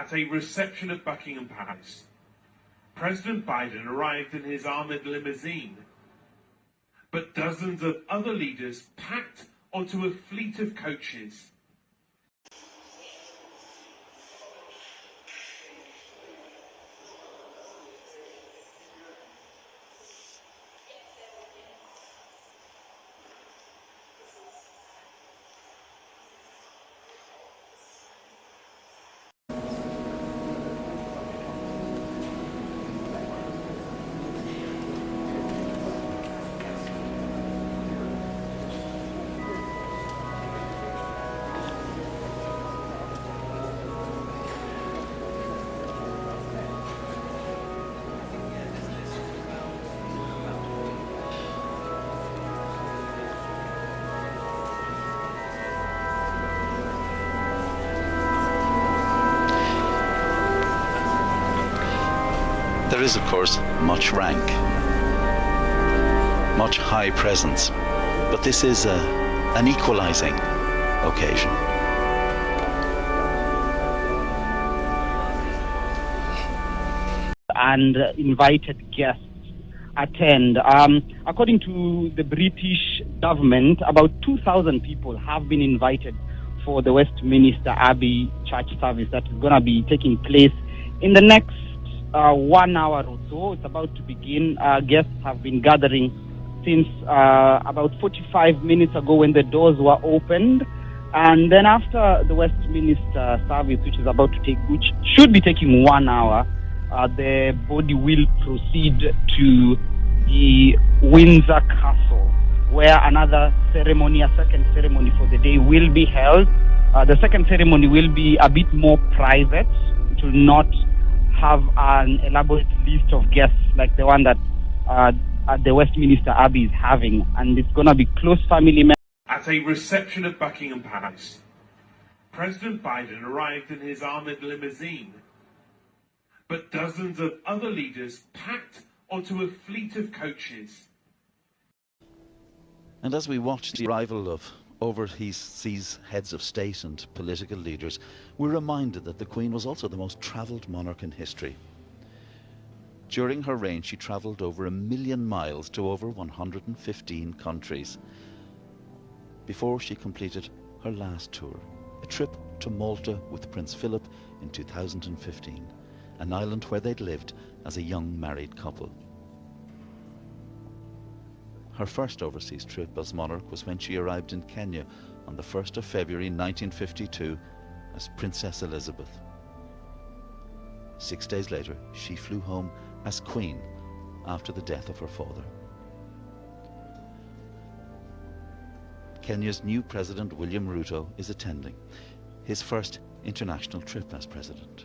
At a reception at Buckingham Palace, President Biden arrived in his armoured limousine, but dozens of other leaders packed onto a fleet of coaches. There is, of course, much rank, much high presence, but this is an equalizing occasion. And invited guests attend. According to the British government, about 2,000 people have been invited for the Westminster Abbey church service that is going to be taking place in the next 1 hour or so. It's about to begin. Guests have been gathering since about 45 minutes ago when the doors were opened. And then after the Westminster service, which should be taking 1 hour, the body will proceed to the Windsor Castle, where another ceremony, a second ceremony for the day, will be held. The second ceremony will be a bit more private. It will not have an elaborate list of guests like the one that the Westminster Abbey is having, and it's going to be close family members. At a reception at Buckingham Palace, President Biden arrived in his armoured limousine, but dozens of other leaders packed onto a fleet of coaches. And as we watch the arrival of overseas heads of state and political leaders, we're reminded that the Queen was also the most travelled monarch in history. During her reign, she travelled over 1 million miles to over 115 countries before she completed her last tour, a trip to Malta with Prince Philip in 2015, an island where they'd lived as a young married couple. Her first overseas trip as monarch was when she arrived in Kenya on the 1st of February 1952 as Princess Elizabeth. 6 days later, she flew home as Queen after the death of her father. Kenya's new President, William Ruto, is attending his first international trip as president.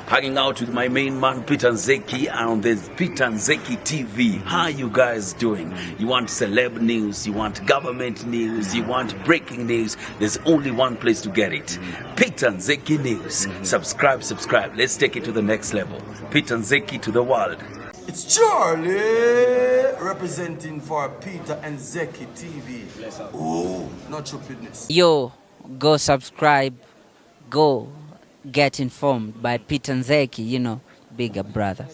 hanging out with my main man Peter Nzeki on the Peter Nzeki TV. How you guys doing? You want celeb news, you want government news, you want breaking news, there's only one place to get it. Peter Nzeki News. Subscribe. Let's take it to the next level. Peter Nzeki to the world. It's Charlie representing for Peter Nzeki TV. Oh, not stupidness. Yo, go subscribe, go get informed by Peter Nzeki, bigger brother.